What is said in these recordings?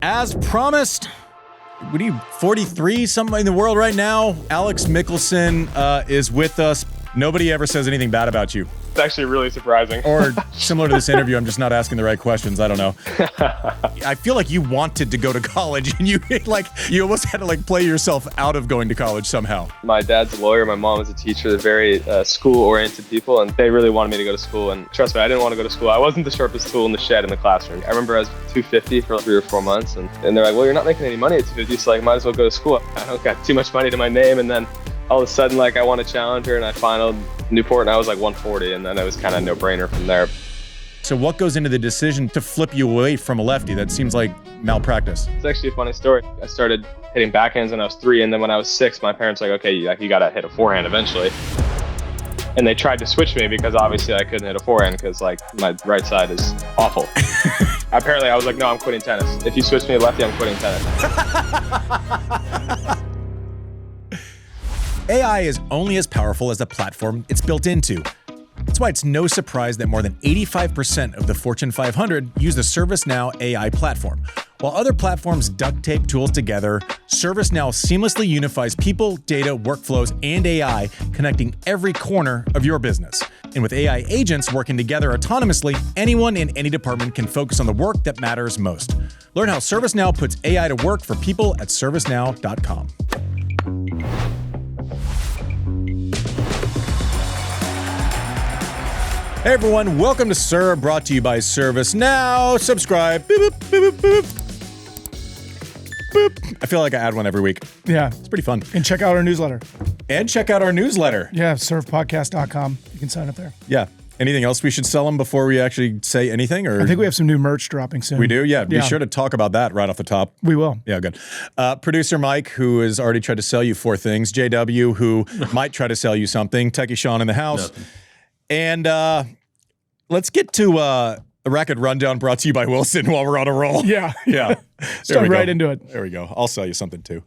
As promised, what are you, 43 something in the world right now? Alex Michelsen is with us. Nobody ever says anything bad about you. It's actually really surprising. Or similar to this interview, I'm just not asking the right questions. I don't know. I feel like you wanted to go to college and you almost had to play yourself out of going to college somehow. My dad's a lawyer. My mom is a teacher. They're very school-oriented people, and they really wanted me to go to school. And trust me, I didn't want to go to school. I wasn't the sharpest tool in the shed in the classroom. I remember I was 250 for 3 or 4 months, and they're like, well, you're not making any money at 250, so might as well go to school. I don't got too much money to my name, and then all of a sudden, I won a challenger, and I finaled Newport, and I was 140, and then it was kind of no-brainer from there. So what goes into the decision to flip you away from a lefty? That seems like malpractice. It's actually a funny story. I started hitting backhands when I was 3, and then when I was 6, my parents were like, okay, you got to hit a forehand eventually. And they tried to switch me because obviously I couldn't hit a forehand because my right side is awful. Apparently I was like, no, I'm quitting tennis. If you switch me to lefty, I'm quitting tennis. AI is only as powerful as the platform it's built into. That's why it's no surprise that more than 85% of the Fortune 500 use the ServiceNow AI platform. While other platforms duct tape tools together, ServiceNow seamlessly unifies people, data, workflows, and AI, connecting every corner of your business. And with AI agents working together autonomously, anyone in any department can focus on the work that matters most. Learn how ServiceNow puts AI to work for people at servicenow.com. Hey everyone, welcome to Sir, brought to you by ServiceNow. Subscribe. Boop, boop, boop, boop. Boop. I feel like I add one every week. Yeah. It's pretty fun. And check out our newsletter. Yeah, servepodcast.com. You can sign up there. Yeah. Anything else we should sell them before we actually say anything? Or I think we have some new merch dropping soon. We do? Yeah. Be sure to talk about that right off the top. We will. Yeah, good. Producer Mike, who has already tried to sell you 4 things. JW, who might try to sell you something. Techie Sean in the house. Nothing. And let's get to a Racket Rundown brought to you by Wilson while we're on a roll. Yeah. Yeah. Start right into it. There we go. I'll sell you something too.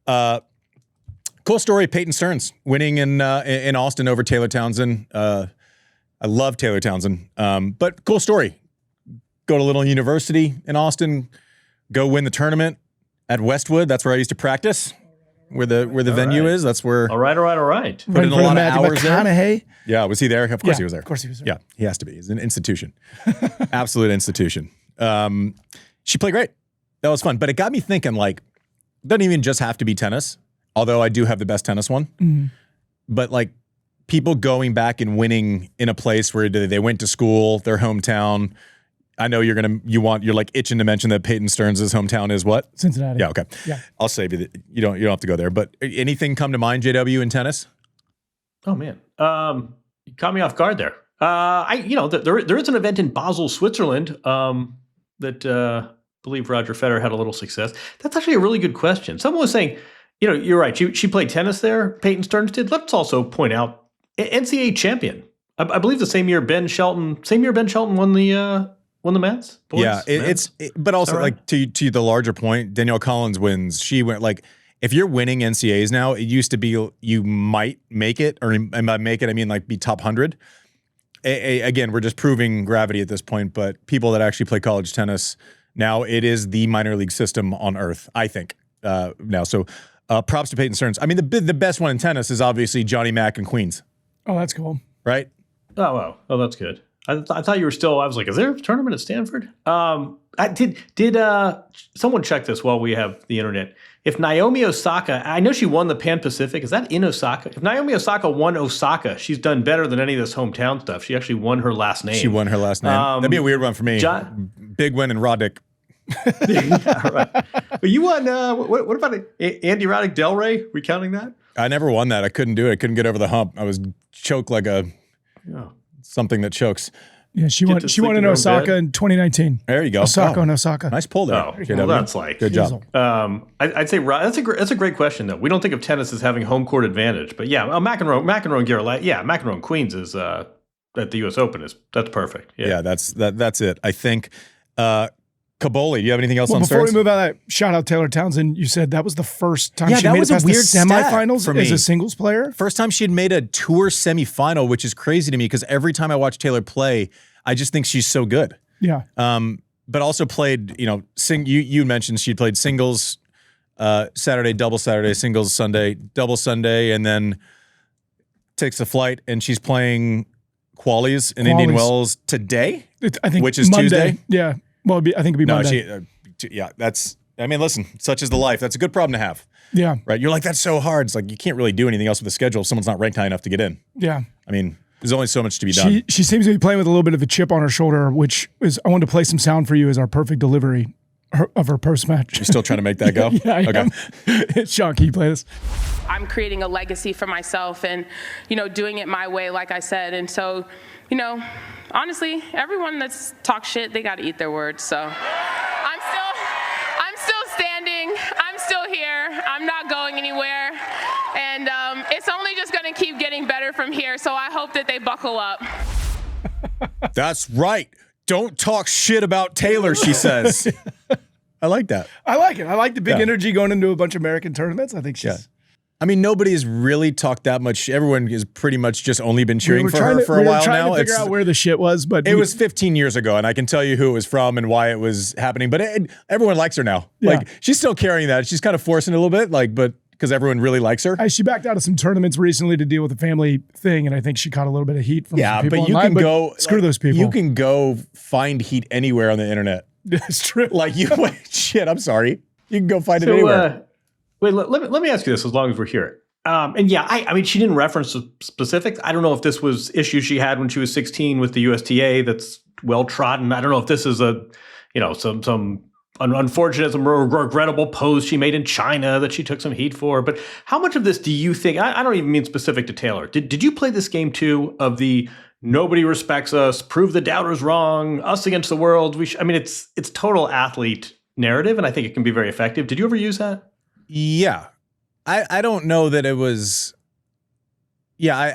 Cool story, Peyton Stearns winning in Austin over Taylor Townsend. I love Taylor Townsend, but cool story. Go to Little University in Austin, go win the tournament at Westwood. That's where I used to practice. Where the venue is, that's where. All right. Put in a lot of hours there. Yeah, was he there? Of course he was there. Of course he was there. Yeah, he has to be. He's an institution, absolute institution. She played great. That was fun, but it got me thinking. It doesn't even just have to be tennis. Although I do have the best tennis one, but people going back and winning in a place where they went to school, their hometown. I know you're itching to mention that Peyton Stearns' hometown is what? Cincinnati. Yeah, okay. Yeah. I'll save you. You don't have to go there. But anything come to mind, JW, in tennis? Oh man, you caught me off guard there. There is an event in Basel, Switzerland that I believe Roger Federer had a little success. That's actually a really good question. Someone was saying, you're right. She played tennis there. Peyton Stearns did. Let's also point out NCAA champion. I believe the same year Ben Shelton won the Mets? Boys? Yeah, but also right? To the larger point, Danielle Collins wins. She went if you're winning NCAAs now, it used to be you might make it, or by make it I mean be top 100. Again, we're just proving gravity at this point, but people that actually play college tennis now, it is the minor league system on earth, I think, now. So props to Peyton Stearns. I mean, the best one in tennis is obviously Johnny Mack and Queens. Oh, that's cool. Right? Oh, wow. Oh, that's good. I thought you were still. I was like, is there a tournament at Stanford? Did someone check this while we have the internet? If Naomi Osaka, I know she won the Pan Pacific. Is that in Osaka? If Naomi Osaka won Osaka, she's done better than any of this hometown stuff. She actually won her last name. She won her last name. That'd be a weird one for me. Big win in Roddick. Yeah, right. But you won. What about Andy Roddick Del Rey? We counting that? I never won that. I couldn't do it. I couldn't get over the hump. I was choked like a. Yeah. Something that chokes. Yeah, she won in Osaka in 2019. There you go. Osaka and Osaka. Nice pull there. Oh, well, that's good job. I'd say that's a great question though. We don't think of tennis as having home court advantage, but yeah, McEnroe and Garrett, McEnroe and Queens is at the U.S. Open that's perfect. Yeah, that's it. I think. Cobolli, do you have anything else on before Stearns? we move on, shout out Taylor Townsend. You said that was the first time she that made was it past a weird the semifinals for me. as a singles player. First time she had made a tour semifinal, which is crazy to me because every time I watch Taylor play, I just think she's so good. Yeah. but also played, you mentioned she played singles Saturday, singles Sunday, double Sunday, and then takes the flight, and she's playing qualies in Indian Wells today, I think, which is Monday. Tuesday. Yeah. Well, I think it'd be Monday. Listen, such is the life. That's a good problem to have. Yeah. Right. You're like, that's so hard. It's like, you can't really do anything else with the schedule if someone's not ranked high enough to get in. Yeah. I mean, there's only so much to be done. She seems to be playing with a little bit of a chip on her shoulder, which is, I wanted to play some sound for you as our perfect delivery of her post-match. You're still trying to make that go? Yeah, I am. Sean, can you play this? I'm creating a legacy for myself and, doing it my way, like I said. And so, honestly, everyone that's talked shit, they got to eat their words. So I'm still standing. I'm still here. I'm not going anywhere. And it's only just going to keep getting better from here. So I hope that they buckle up. That's right. Don't talk shit about Taylor, she says. I like that. I like it. I like the big energy going into a bunch of American tournaments. I think she's... Yeah. I mean, nobody has really talked that much. Everyone has pretty much just only been cheering for her for a while now. We were trying to figure out where the shit was, but... It was 15 years ago, and I can tell you who it was from and why it was happening, but everyone likes her now. Yeah. Like, she's still carrying that. She's kind of forcing it a little bit, but because everyone really likes her. She backed out of some tournaments recently to deal with a family thing, and I think she caught a little bit of heat from some people online, can go... Screw those people. You can go find heat anywhere on the internet. That's true. Like, shit, I'm sorry. You can go find it anywhere. Wait, let me ask you this as long as we're here. I mean, she didn't reference the specifics. I don't know if this was issues she had when she was 16 with the USTA that's well trodden. I don't know if this is some unfortunate, some regrettable pose she made in China that she took some heat for. But how much of this do you think, I don't even mean specific to Taylor, did you play this game too of the nobody respects us, prove the doubters wrong, us against the world? It's total athlete narrative, and I think it can be very effective. Did you ever use that? Yeah. I don't know that it was. Yeah,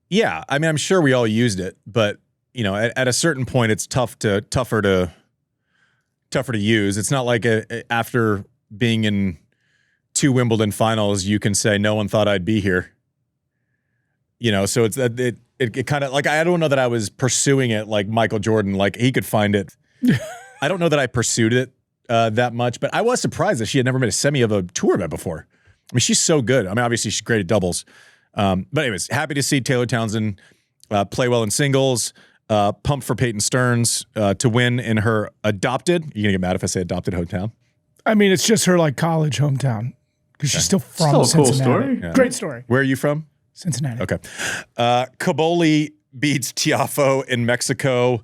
yeah. I mean, I'm sure we all used it, but at a certain point, it's tougher to use. It's not like after being in 2 Wimbledon finals, you can say no one thought I'd be here. So it's it kind of like, I don't know that I was pursuing it like Michael Jordan, like he could find it. I don't know that I pursued it that much, but I was surprised that she had never made a semi of a tour event before. I mean, she's so good. I mean, obviously she's great at doubles. But anyways, happy to see Taylor Townsend play well in singles. Pumped for Peyton Stearns to win in her adopted. You're gonna get mad if I say adopted hometown. I mean, it's just her like college hometown because she's still from Cincinnati. Cool story. Yeah. Great story. Where are you from? Cincinnati. Okay. Cobolli beats Tiafoe in Mexico.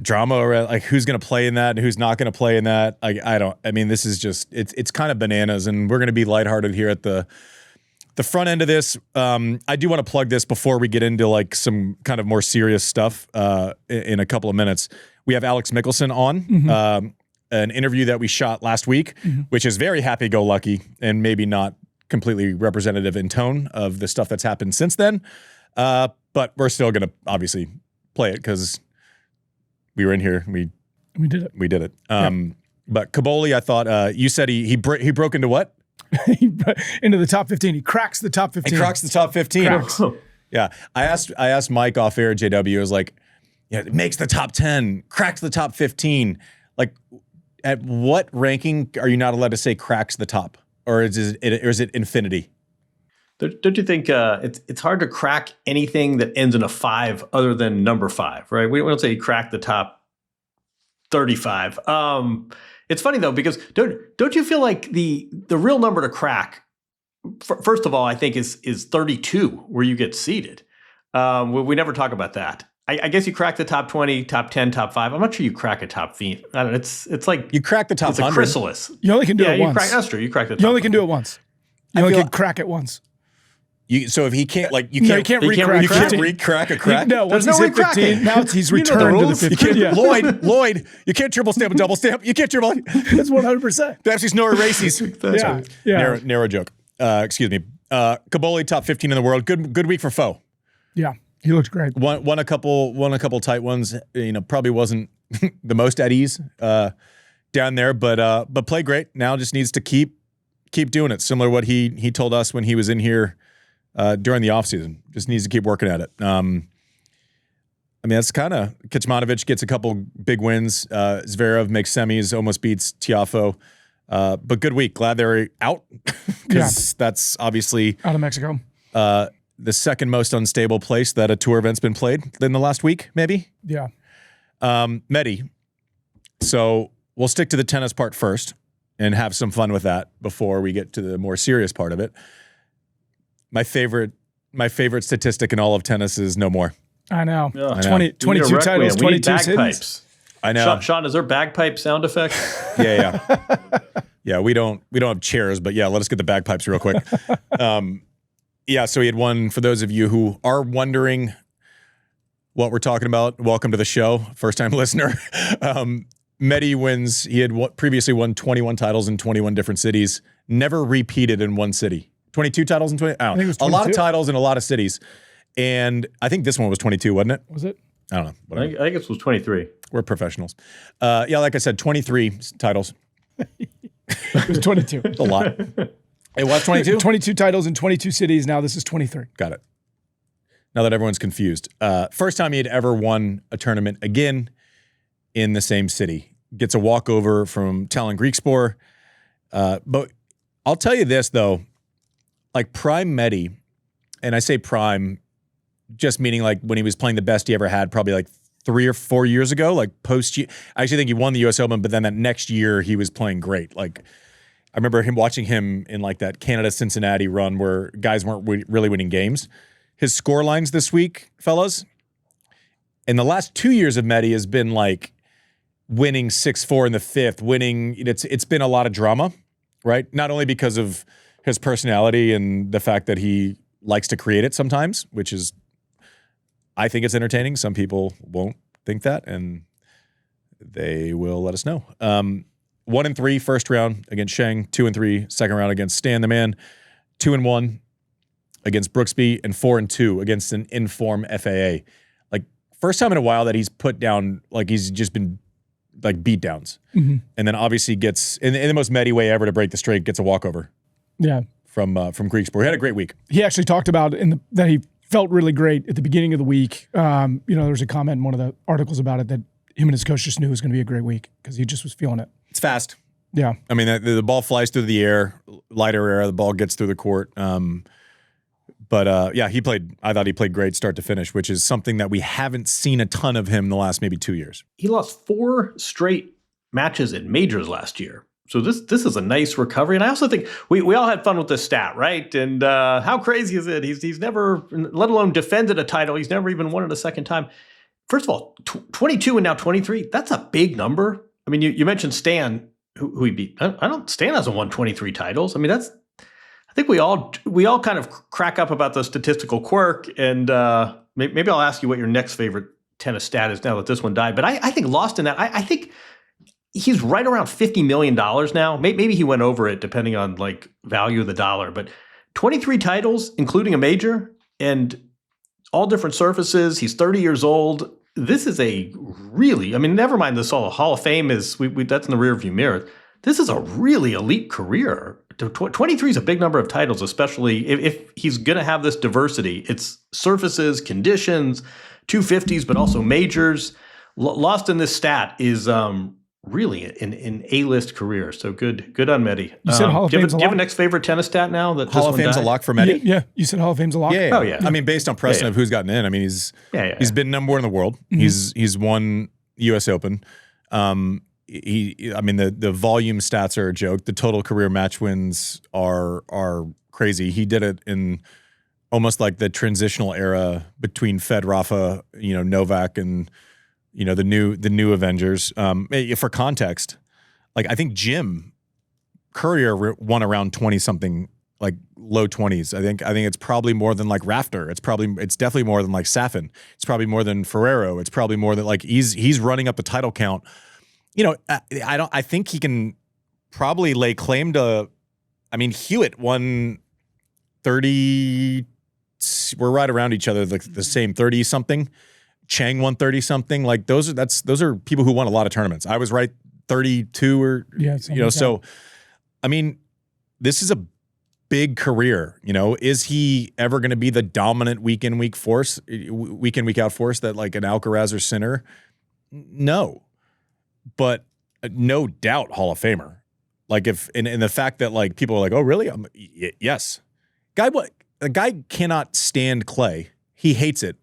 Drama around like who's going to play in that and who's not going to play in that. This is just it's kind of bananas, and we're going to be lighthearted here at the front end of this. I do want to plug this before we get into like some kind of more serious stuff in a couple of minutes. We have Alex Michelsen on an interview that we shot last week, which is very happy-go-lucky and maybe not completely representative in tone of the stuff that's happened since then. But we're still going to obviously play it because we were in here. We did it. We did it. But Cobolli, I thought you said he broke into what? Into the top 15. He cracks the top 15. He cracks the top 15. Cracks. Yeah. I asked Mike off air at JW. I was like, it makes the top 10, cracks the top 15. Like, at what ranking are you not allowed to say cracks the top? Or is it infinity? Don't you think it's hard to crack anything that ends in a 5 other than number 5, right? We don't say you crack the top 35. It's funny though, because don't you feel like the real number to crack, first of all, I think is 32, where you get seeded. We never talk about that. I guess you crack the top 20, top 10, top 5. I'm not sure you crack a top 5. I don't know. It's like you crack the top 100. It's a chrysalis. You only can do it once. That's true. You crack the top. You only can do it once. You only can crack it once. So if he can't, like, you can't can't re-crack a crack. No, once he's hit 15, now he's returned to the 15. Yeah. Lloyd, you can't triple stamp and double stamp. You can't triple. That's 100%. That's no erases. Yeah. Narrow joke. Excuse me. Cobolli, top 15 in the world. Good week for Foe. Yeah, he looked great. Won a couple tight ones. Probably wasn't the most at ease down there, but played great. Now just needs to keep doing it. Similar to what he told us when he was in here during the offseason. Just needs to keep working at it. I mean, that's kind of Kecmanovic gets a couple big wins. Zverev makes semis, almost beats Tiafoe. But good week. Glad they're out because that's obviously out of Mexico. The second most unstable place that a tour event's been played in the last week, maybe. Yeah. Medi. So we'll stick to the tennis part first and have some fun with that before we get to the more serious part of it. My favorite statistic in all of tennis is no more. I know. Yeah. 22 titles, 22 bagpipes. cities. I know. Sean, is there bagpipe sound effect? Yeah. Yeah, we don't have chairs, but yeah, let us get the bagpipes real quick. Yeah, so he had won, for those of you who are wondering what we're talking about, welcome to the show, first-time listener. Medi wins. He had previously won 21 titles in 21 different cities, never repeated in one city. 22 titles in 20? I don't know. think it was a lot of 22. titles in a lot of cities. And I think this one was 22, wasn't it? Was it? I don't know. I Whatever. think it was 23. We're professionals. Yeah, like I said, 23 titles. It was 22. It's a lot. It was 22? 22 titles in 22 cities. Now this is 23. Got it. Now that everyone's confused. First time he had ever won a tournament again in the same city. Gets a walkover from Tallinn Griekspoor. But I'll tell you this, though. Like prime Medi, and I say prime just meaning like when he was playing the best he ever had, probably like 3 or 4 years ago, like post. I actually think he won the U.S. Open, but then that next year he was playing great. Like I remember watching him in like that Canada-Cincinnati run where guys weren't really winning games. His score lines this week, fellas, in the last 2 years of Medi has been like winning 6-4 in the fifth, winning. It's been a lot of drama, right? Not only because of his personality and the fact that he likes to create it sometimes, which is, I think it's entertaining. Some people won't think that, and they will let us know. 1-3 first round against Sheng, 2-3 second round against Stan the Man, 2-1 against Brooksby, and 4-2 against an in-form FAA. Like first time in a while that he's put down, like he's just been like beat downs, and then obviously gets in the most Medi way ever to break the streak, gets a walkover. Yeah. From Griekspoor. He had a great week. He actually talked about that he felt really great at the beginning of the week. There was a comment in one of the articles about it that him and his coach just knew it was going to be a great week because he just was feeling it. It's fast. Yeah. I mean, the ball flies through the air, lighter air, the ball gets through the court. But I thought he played great start to finish, which is something that we haven't seen a ton of him in the last maybe 2 years. He lost 4 straight matches in majors last year. So this is a nice recovery. And I also think we all had fun with this stat, right? And how crazy is it? He's never, let alone defended a title, he's never even won it a second time. First of all, 22 and now 23, that's a big number. I mean, you mentioned Stan, who he beat. Stan hasn't won 23 titles. I mean, I think we all kind of crack up about the statistical quirk. And maybe I'll ask you what your next favorite tennis stat is now that this one died. But I think lost in that, I think he's right around $50 million now. Maybe he went over it depending on like value of the dollar, but 23 titles, including a major and all different surfaces. He's 30 years old. This is a really, I mean, never mind this all. Hall of Fame is, that's in the rearview mirror. This is a really elite career. 23 is a big number of titles, especially if he's going to have this diversity. It's surfaces, conditions, 250s, but also majors. Lost in this stat is really an A-list career. So good on Medi. You said Hall of Fame's a lock? Do you have a next favorite tennis stat now? That Hall of Fame's a lock for Medi? Yeah, you said Hall of Fame's a lock? Yeah. Oh, yeah. I mean, based on precedent of who's gotten in, I mean, he's been number 1 in the world. Mm-hmm. He's won U.S. Open. The volume stats are a joke. The total career match wins are crazy. He did it in almost like the transitional era between Fed, Rafa, Novak, and the new Avengers. For context, like I think Jim Courier won around 20 something, like low 20s. I think it's probably more than like Rafter. It's definitely more than like Safin. It's probably more than Ferrero. It's probably more than like he's running up the title count. I think he can probably lay claim to. I mean, Hewitt won 30. We're right around each other, the same 30 something. Chang won 30 something. Like those are people who won a lot of tournaments. I was right 32 or yeah, so. I mean, this is a big career. You know, is he ever going to be the dominant week in, week out force that like an Alcaraz or Sinner? No, but no doubt Hall of Famer. Like if, and the fact that like people are like, oh really? Yes. A guy cannot stand clay. He hates it.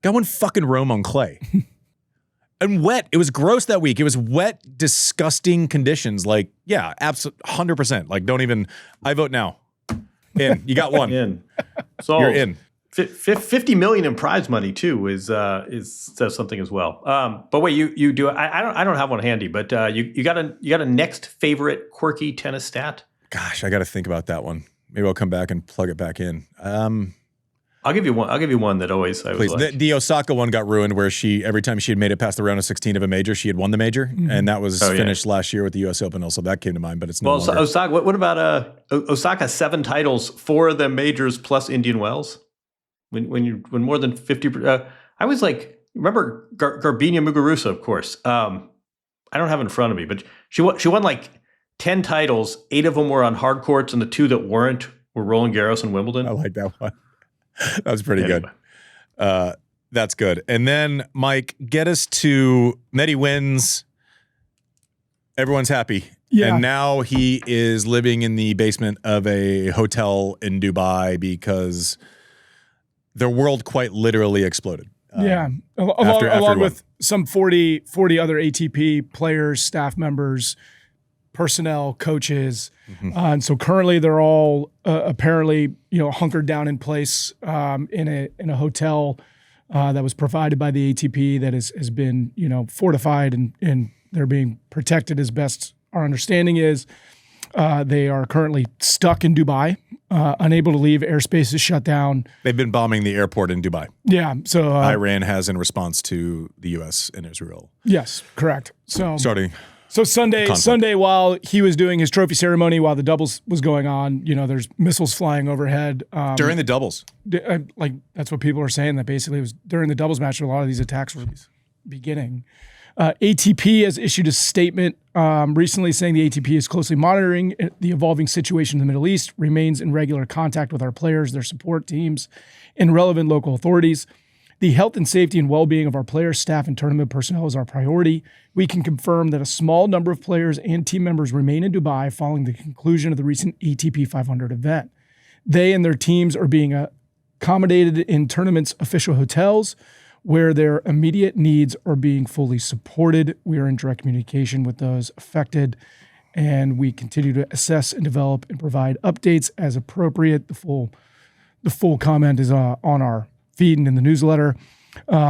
Guy won fucking Rome on clay. And wet. It was gross that week. It was wet, disgusting conditions. Like, yeah, absolutely 100%. Like, don't even, I vote now. In. You got one. In. So you're in. 50 million in prize money too is says something as well. But wait, you do, I don't have one handy, but you got a next favorite quirky tennis stat? Gosh, I got to think about that one. Maybe I'll come back and plug it back in. I'll give you one that always I Please. was like. The Osaka one got ruined where every time she had made it past the round of 16 of a major, she had won the major. And that was finished last year with the US Open. Also, that came to mind, but it's no longer. So Osaka, what about Osaka 7 titles, 4 of them majors plus Indian Wells? When more than 50, I was like, remember Garbina Muguruza, of course. I don't have it in front of me, but she won like 10 titles. 8 of them were on hard courts, and the 2 that weren't were Roland Garros and Wimbledon. I like that one. That was pretty good. That's good. And then, Mike, get us to Medi wins. Everyone's happy. Yeah. And now he is living in the basement of a hotel in Dubai because their world quite literally exploded. Along with some 40 other ATP players, staff members, personnel, coaches. And so currently they're all apparently, hunkered down in place in a hotel that was provided by the ATP that has been, fortified and they're being protected as best our understanding is. They are currently stuck in Dubai, unable to leave. Airspace is shut down. They've been bombing the airport in Dubai. Yeah. So Iran has in response to the U.S. and Israel. Yes, correct. So Sunday, while he was doing his trophy ceremony, while the doubles was going on, there's missiles flying overhead. During the doubles. Like, that's what people are saying, that basically it was during the doubles match where a lot of these attacks were beginning. ATP has issued a statement recently saying the ATP is closely monitoring the evolving situation in the Middle East, remains in regular contact with our players, their support teams, and relevant local authorities. The health and safety and well-being of our players, staff, and tournament personnel is our priority. We can confirm that a small number of players and team members remain in Dubai following the conclusion of the recent ATP 500 event. They and their teams are being accommodated in tournament's official hotels where their immediate needs are being fully supported. We are in direct communication with those affected, and we continue to assess and develop and provide updates as appropriate. The full comment is on our feed and in the newsletter.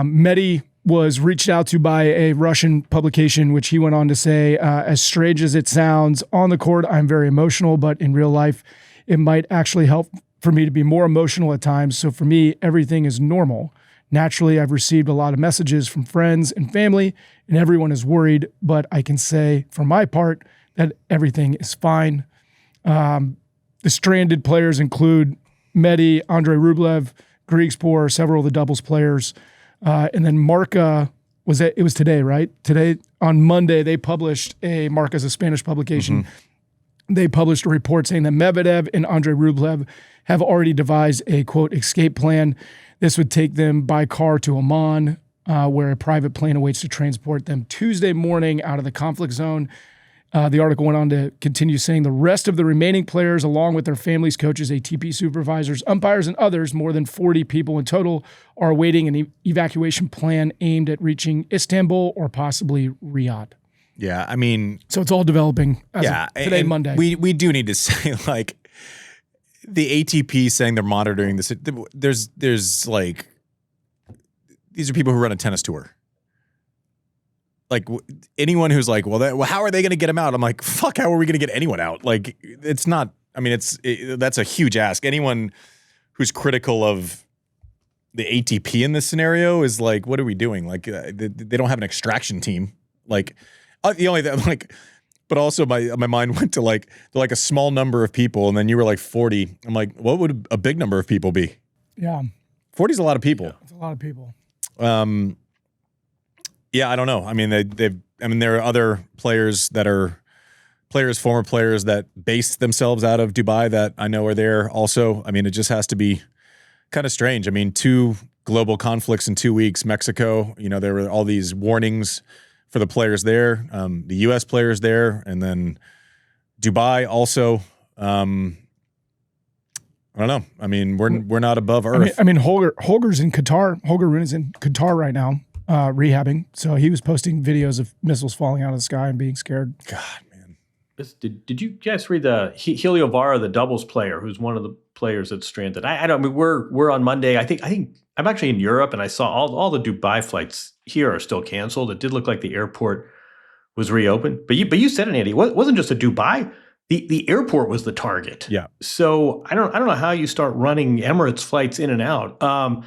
Medi was reached out to by a Russian publication, which he went on to say, as strange as it sounds, on the court, I'm very emotional, but in real life, it might actually help for me to be more emotional at times. So for me, everything is normal. Naturally, I've received a lot of messages from friends and family, and everyone is worried, but I can say for my part that everything is fine. The stranded players include Medi, Andre Rublev, Grigspor, several of the doubles players. And then Marca, it was today, right? Today, on Monday, they published Marca's a Spanish publication. They published a report saying that Medvedev and Andre Rublev have already devised a, quote, escape plan. This would take them by car to Oman, where a private plane awaits to transport them Tuesday morning out of the conflict zone. The article went on to continue saying the rest of the remaining players, along with their families, coaches, ATP supervisors, umpires, and others, more than 40 people in total, are awaiting an evacuation plan aimed at reaching Istanbul or possibly Riyadh. Yeah, I mean... So it's all developing as of today, Monday. We do need to say, like, the ATP saying they're monitoring this. There's like... These are people who run a tennis tour. Like, anyone who's like, well, how are they going to get him out? I'm like, fuck, how are we going to get anyone out? Like, it's not... I mean, that's a huge ask. Anyone who's critical of the ATP in this scenario is like, what are we doing? Like, they don't have an extraction team. Like... the only thing, like, but also my mind went to like, they're like a small number of people, and then you were like 40. I'm like, what would a big number of people be? Yeah, 40 is a lot of people. Yeah, it's a lot of people. Yeah, I don't know. I mean, there are other players that are former players that base themselves out of Dubai that I know are there also. I mean, it just has to be kind of strange. I mean, 2 global conflicts in 2 weeks. Mexico, there were all these warnings for the players there, the U.S. players there, and then Dubai also. I don't know. I mean, we're not above Earth. I mean, Holger's in Qatar. Holger Rune is in Qatar right now, rehabbing. So he was posting videos of missiles falling out of the sky and being scared. God, man. Did you guys read the Helio Vara, the doubles player, who's one of the players that's stranded? I don't. I mean, we're on Monday. I think I'm actually in Europe, and I saw all the Dubai flights here are still canceled. It did look like the airport was reopened, but you said it, Andy. It wasn't just a Dubai. The airport was the target. Yeah. So I don't know how you start running Emirates flights in and out. I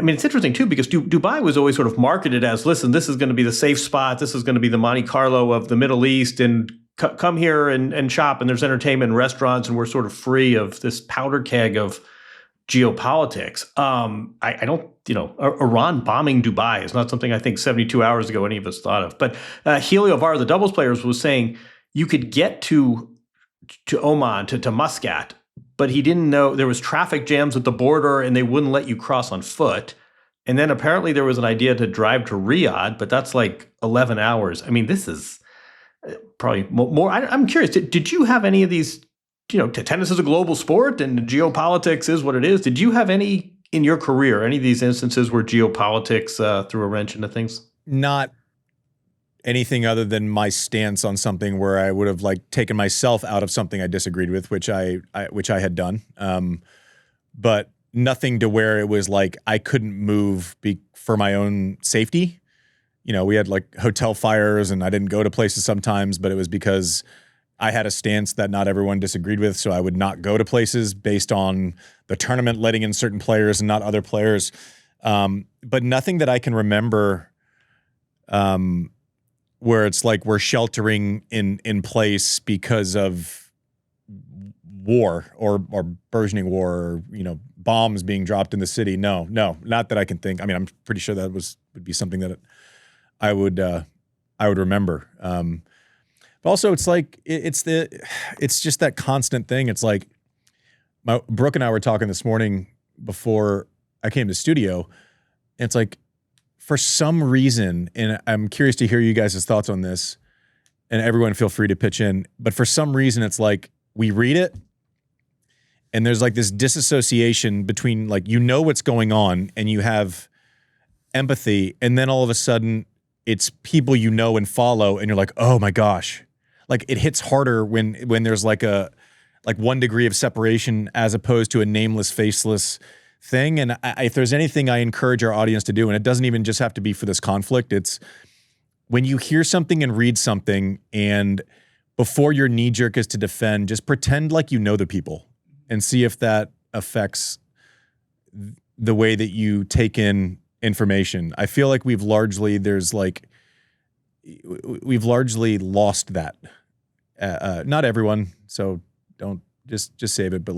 mean, it's interesting too, because Dubai was always sort of marketed as, listen, this is going to be the safe spot. This is going to be the Monte-Carlo of the Middle East, and come here and shop, and there's entertainment and restaurants, and we're sort of free of this powder keg of geopolitics. I don't, Iran bombing Dubai is not something I think 72 hours ago any of us thought of. But Helio Vara, the doubles players, was saying you could get to Oman, to Muscat, but he didn't know there was traffic jams at the border and they wouldn't let you cross on foot. And then apparently there was an idea to drive to Riyadh, but that's like 11 hours. I mean, this is probably more. I'm curious, did you have any of these, tennis is a global sport and geopolitics is what it is. Did you have any in your career, any of these instances where geopolitics threw a wrench into things? Not anything other than my stance on something where I would have taken myself out of something I disagreed with, which I had done. But nothing to where it was like I couldn't move for my own safety. We had hotel fires and I didn't go to places sometimes, but it was because I had a stance that not everyone disagreed with. So I would not go to places based on the tournament letting in certain players and not other players. But nothing that I can remember where it's like we're sheltering in place because of war or burgeoning war or, bombs being dropped in the city. No, not that I can think. I mean, I'm pretty sure that would be something that I would remember. But also it's it's just that constant thing. It's like Brooke and I were talking this morning before I came to the studio, and it's like, for some reason, and I'm curious to hear you guys' thoughts on this, and everyone feel free to pitch in, but for some reason it's like we read it and there's this disassociation between what's going on and you have empathy, and then all of a sudden it's people and follow, and you're like, oh my gosh. It hits harder when there's a 1 degree of separation as opposed to a nameless, faceless thing. And if there's anything I encourage our audience to do, and it doesn't even just have to be for this conflict, it's when you hear something and read something, and before your knee jerk is to defend, just pretend like you know the people and see if that affects the way that you take in information. I feel like we've largely lost that. Not everyone, so don't just save it, but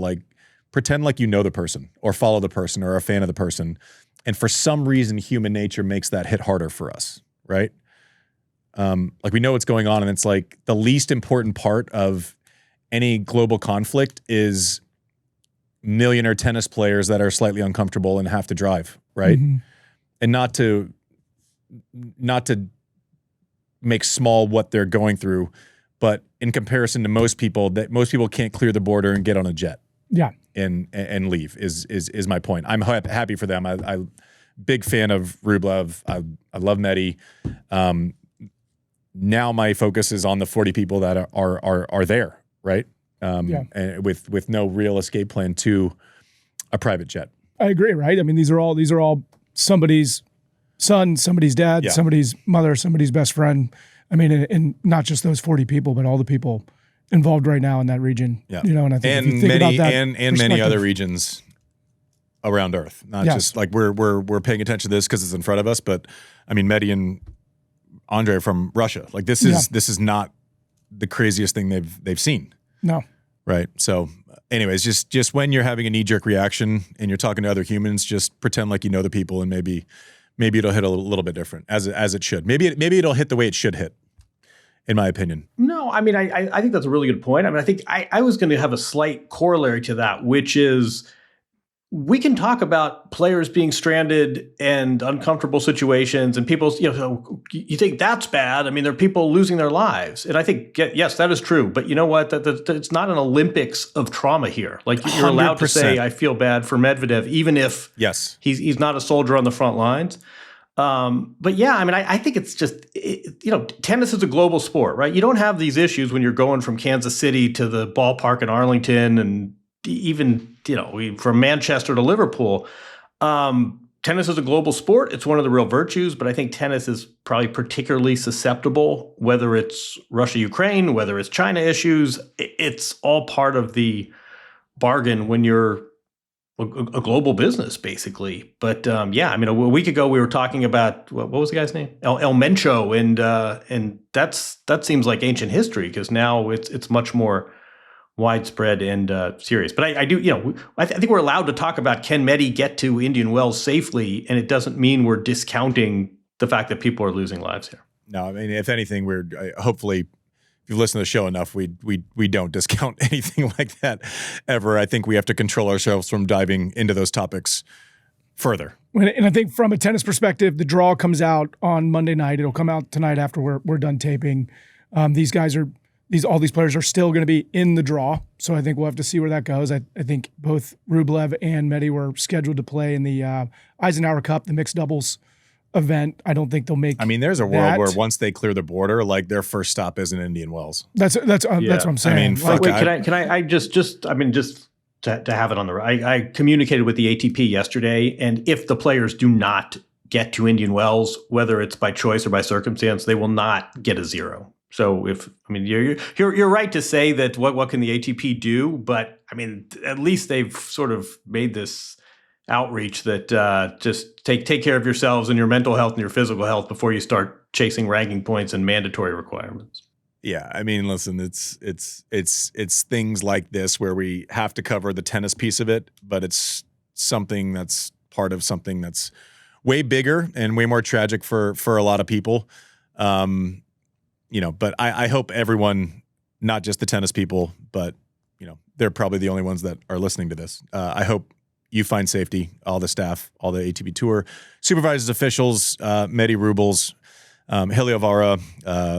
pretend like you know the person or follow the person or are a fan of the person. And for some reason, human nature makes that hit harder for us, right? We know what's going on, and it's the least important part of any global conflict is millionaire tennis players that are slightly uncomfortable and have to drive, right? Mm-hmm. And not to make small what they're going through, but in comparison to most people can't clear the border and get on a jet. Yeah. And leave is my point. I'm happy for them. I big fan of Rublev. I love Medi. Now my focus is on the 40 people that are there, right? And with no real escape plan to a private jet. I agree, right? I mean, these are all somebody's son, somebody's dad, somebody's mother, somebody's best friend. I mean, and not just those 40 people, but all the people involved right now in that region. Yeah. And I think if you think about that and many other regions around Earth. Not just we're paying attention to this because it's in front of us, but I mean, Medi and Andrey from Russia. This is not the craziest thing they've seen. No. Right. So anyways, just when you're having a knee-jerk reaction and you're talking to other humans, just pretend like you know the people, and maybe it'll hit a little bit different as it should. Maybe it'll hit the way it should hit. in my opinion. No, I mean, I think that's a really good point. I mean, I think I was going to have a slight corollary to that, which is we can talk about players being stranded and uncomfortable situations and people, you think that's bad. I mean, there are people losing their lives. And I think, yes, that is true. But you know what? It's not an Olympics of trauma here. Like you're allowed to say, I feel bad for Medvedev, even if he's not a soldier on the front lines. But yeah, I mean, I think it's just, tennis is a global sport, right? You don't have these issues when you're going from Kansas City to the ballpark in Arlington and even, from Manchester to Liverpool. Tennis is a global sport. It's one of the real virtues, but I think tennis is probably particularly susceptible, whether it's Russia-Ukraine, whether it's China issues. It's all part of the bargain when you're a global business, basically. But a week ago we were talking about what was the guy's name? El Mencho, and that seems like ancient history because now it's much more widespread and serious. But I think we're allowed to talk about can Medi get to Indian Wells safely, and it doesn't mean we're discounting the fact that people are losing lives here. No, I mean, if anything, we're hopefully. If you've listened to the show enough, we don't discount anything like that ever. I think we have to control ourselves from diving into those topics further. And I think from a tennis perspective, the draw comes out on Monday night. It'll come out tonight after we're done taping. All these players are still going to be in the draw, so I think we'll have to see where that goes. I think both Rublev and Medi were scheduled to play in the Eisenhower Cup, the mixed doubles event. I don't think they'll make. I mean, there's a world where once they clear the border, like their first stop is in Indian Wells. That's what I'm saying. I mean, can I just to have it on the right. I communicated with the ATP yesterday, and if the players do not get to Indian Wells, whether it's by choice or by circumstance, they will not get a zero. So you're right to say that what can the ATP do, but I mean, at least they've sort of made this outreach that just take care of yourselves and your mental health and your physical health before you start chasing ranking points and mandatory requirements. Yeah, I mean, listen, it's things like this where we have to cover the tennis piece of it, but it's something that's part of something that's way bigger and way more tragic for a lot of people. But I hope everyone, not just the tennis people, but they're probably the only ones that are listening to this. I hope you find safety, all the staff, all the ATP Tour supervisors, officials, Medi Rubles, Heliovara,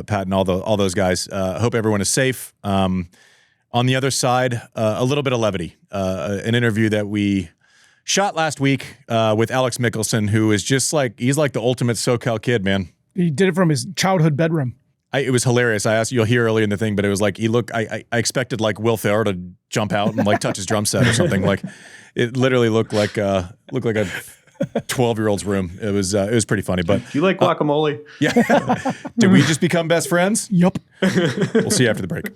Patton, all those guys. Hope everyone is safe. On the other side, a little bit of levity. An interview that we shot last week with Alex Michelsen, who is just he's like the ultimate SoCal kid, man. He did it from his childhood bedroom. It was hilarious. I asked, you'll hear early in the thing, but it was like I expected like Will Ferrell to jump out and like touch his drum set or something. Like it literally looked like a 12-year-old's room. It was pretty funny. But do you like guacamole? Yeah. Did we just become best friends? Yup. We'll see you after the break.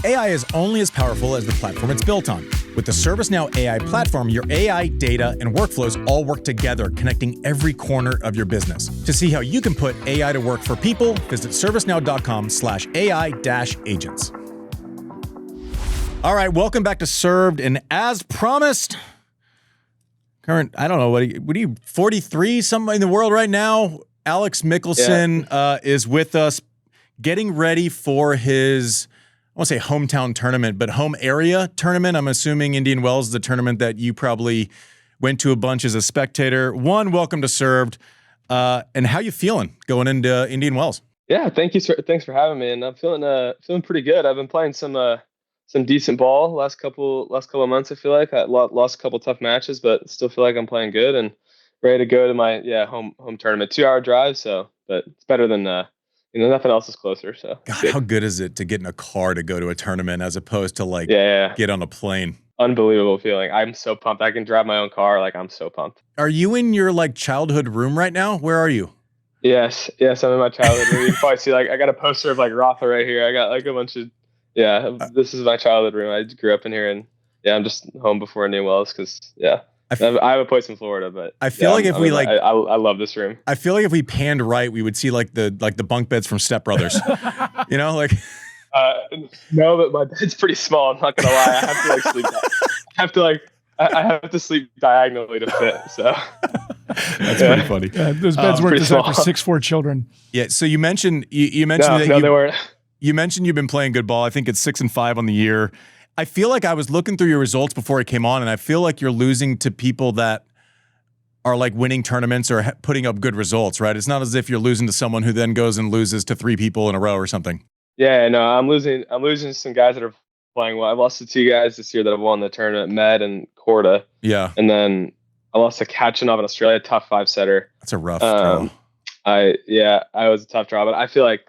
AI is only as powerful as the platform it's built on. With the ServiceNow AI platform, your AI, data, and workflows all work together, connecting every corner of your business. To see how you can put AI to work for people, visit servicenow.com/AI-agents. All right, welcome back to Served. And as promised, I don't know, what are you 43 somewhere in the world right now? Alex Michelsen is with us, getting ready for his, I won't say hometown tournament, but home area tournament. I'm assuming Indian Wells is a tournament that you probably went to a bunch as a spectator. One, welcome to Served. And how you feeling going into Indian Wells? Yeah, thanks for having me. And I'm feeling pretty good. I've been playing some decent ball last couple of months. I feel like I lost a couple tough matches, but still feel like I'm playing good and ready to go to my home tournament. 2-hour drive, but it's better than nothing else is closer. So God, how good is it to get in a car to go to a tournament as opposed to get on a plane? Unbelievable feeling. I'm so pumped. I can drive my own car. I'm so pumped. Are you in your childhood room right now? Where are you? Yes, I'm in my childhood room. You can probably see I got a poster of Rafa right here. I got a bunch of this is my childhood room. I grew up in here, and I'm just home before Indian Wells because I have a place in Florida, but I feel like if we I love this room. I feel like if we panned right, we would see the bunk beds from Step Brothers. No, but my bed's pretty small. I'm not gonna lie. I have to sleep. I have to sleep diagonally to fit. So That's pretty funny. Those beds weren't designed for 6'4" children. Yeah. So you mentioned you mentioned that they weren't. You mentioned you've been playing good ball. I think it's 6-5 on the year. I feel like I was looking through your results before it came on, and I feel like you're losing to people that are like winning tournaments or putting up good results, right? It's not as if you're losing to someone who then goes and loses to 3 people in a row or something. Yeah, no, I'm losing to some guys that are playing well. I've lost to 2 guys this year that have won the tournament, Med and Korda. Yeah. And then I lost to Kachanov in Australia, tough 5-setter. That's a rough draw. I was a tough draw, but I feel like,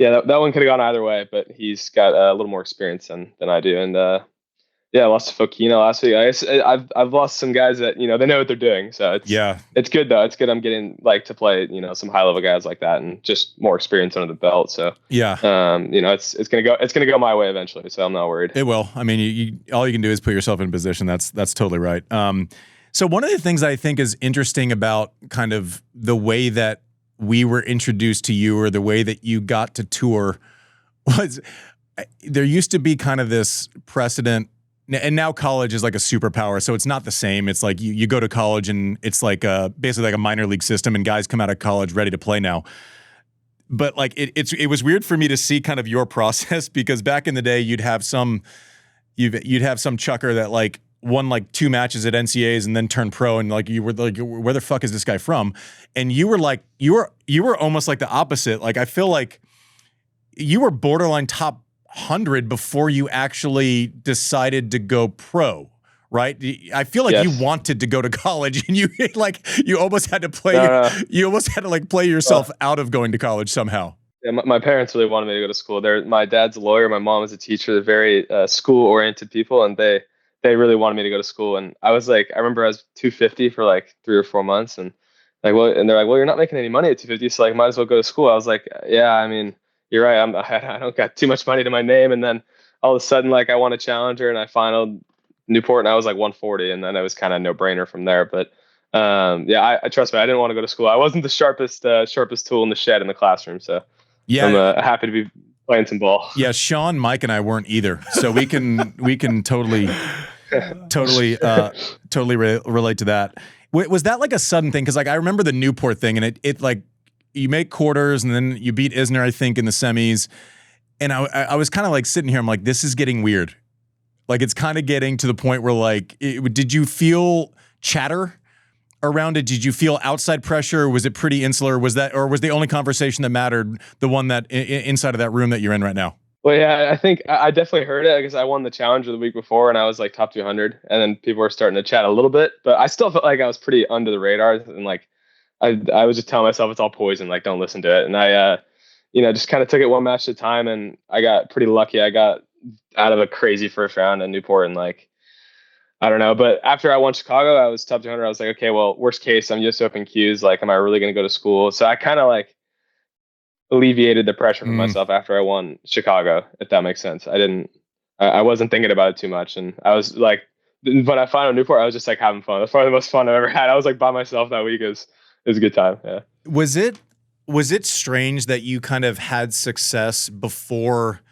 that one could have gone either way, but he's got a little more experience than I do. And I lost to Fokina last week. I guess I've lost some guys that, they know what they're doing. So it's good though. It's good. I'm getting to play, some high level guys like that and just more experience under the belt. So it's going to go my way eventually. So I'm not worried. It will. I mean, all you can do is put yourself in position. That's totally right. So one of the things I think is interesting about kind of the way that we were introduced to you or the way that you got to tour was there used to be kind of this precedent. And now college is like a superpower, so it's not the same. It's like you go to college and it's like basically like a minor league system, and guys come out of college ready to play now. But like it was weird for me to see kind of your process because back in the day you'd have some chucker that like won like 2 matches at NCAAs and then turned pro, and like you were like, where the fuck is this guy from? And you were like you were almost like the opposite. Like I feel like you were borderline top 100 before you actually decided to go pro, right? I feel like you wanted to go to college, and you almost had to play. You almost had to like play yourself out of going to college somehow. Yeah, my parents really wanted me to go to school. My dad's a lawyer, my mom is a teacher. They're very school-oriented people, and they really wanted me to go to school. And I was like, I remember I was 250 for like 3 or 4 months, and they're like, well, you're not making any money at 250, so like, might as well go to school. I was like, yeah, I mean, you're right. I don't got too much money to my name. And then all of a sudden, like I won a challenger and I finaled Newport and I was like 140. And then it was kind of no brainer from there. But I trust me, I didn't want to go to school. I wasn't the sharpest tool in the shed in the classroom. So I'm happy to be playing some ball. Yeah. Sean, Mike, and I weren't either. So we can totally relate to that. Was that like a sudden thing? Cause like, I remember the Newport thing and it like, you make quarters and then you beat Isner, I think, in the semis. And I was kind of like sitting here. I'm like, this is getting weird. Like, it's kind of getting to the point where like, did you feel chatter around it? Did you feel outside pressure? Or was it pretty insular? Was the only conversation that mattered the one that inside of that room that you're in right now? Well, yeah, I think I definitely heard it because I won the challenger the week before and I was like top 200. And then people were starting to chat a little bit, but I still felt like I was pretty under the radar and like, I was just telling myself it's all poison, like don't listen to it. And I, just kind of took it one match at a time, and I got pretty lucky. I got out of a crazy first round in Newport, and like, I don't know. But after I won Chicago, I was top 200. I was like, okay, well, worst case, I'm just open Qs. Like, am I really going to go to school? So I kind of like alleviated the pressure from myself after I won Chicago, if that makes sense. I wasn't thinking about it too much, and I was like, when I finally Newport, I was just like having fun. That's probably the most fun I've ever had. I was like by myself that week. It was a good time. Yeah. Was it strange that you kind of had success before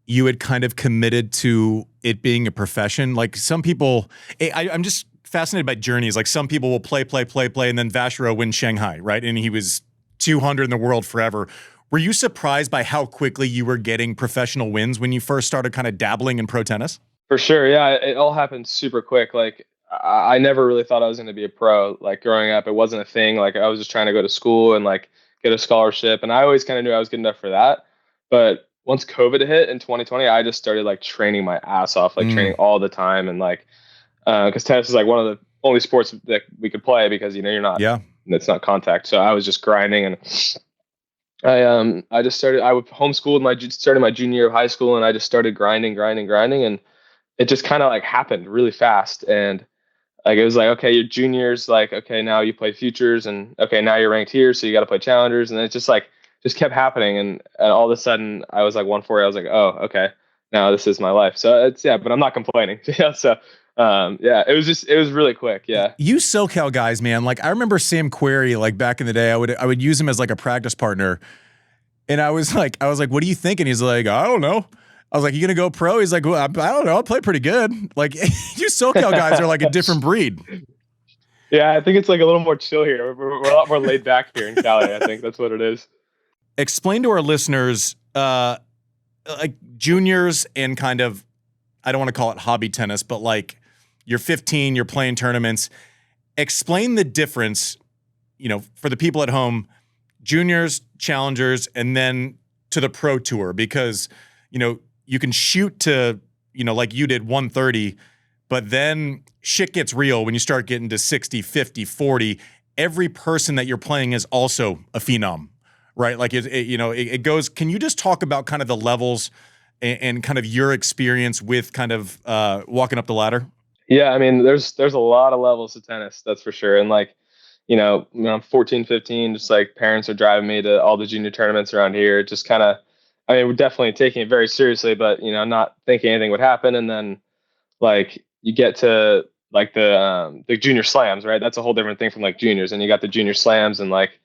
you had kind of committed to it being a profession? Like some people, I'm just fascinated by journeys. Like some people will play, and then Vachereau wins Shanghai, right? And he was 200 in the world forever. Were you surprised by how quickly you were getting professional wins when you first started kind of dabbling in pro tennis? For sure. Yeah. It all happened super quick. Like, I never really thought I was going to be a pro. Like growing up, it wasn't a thing. Like I was just trying to go to school and like get a scholarship. And I always kind of knew I was good enough for that. But once COVID hit in 2020, I just started like training my ass off, like training all the time. And like, cause tennis is like one of the only sports that we could play because, you're not, it's not contact. So I was just grinding, and I just started, I homeschooled started my junior year of high school, and I just started grinding. And it just kind of like happened really fast. And like, it was like, okay, your juniors, like, okay, now you play futures, and okay, now you're ranked here, so you got to play challengers. And it just kept happening. And all of a sudden I was like 140. I was like, oh, okay, now this is my life. So but I'm not complaining. So it was really quick. Yeah. You SoCal guys, man. Like I remember Sam Querrey, like back in the day, I would use him as like a practice partner. And I was like, what do you think? And he's like, I don't know. I was like, you gonna go pro? He's like, well, I don't know. I'll play pretty good. Like you SoCal guys are like a different breed. Yeah, I think it's like a little more chill here. We're a lot more laid back here in Cali. I think that's what it is. Explain to our listeners, like juniors and kind of, I don't want to call it hobby tennis, but like you're 15, you're playing tournaments. Explain the difference, for the people at home, juniors, challengers, and then to the pro tour, because, you can shoot to, like you did 130, but then shit gets real when you start getting to 60, 50, 40. Every person that you're playing is also a phenom, right? Like it goes. Can you just talk about kind of the levels and kind of your experience with kind of walking up the ladder? Yeah, I mean, there's a lot of levels to tennis, that's for sure. And like, when I'm 14, 15, just like parents are driving me to all the junior tournaments around here. Just kind of, I mean, we're definitely taking it very seriously, but not thinking anything would happen. And then like you get to like the junior slams, right? That's a whole different thing from like juniors. And you got the junior slams, and like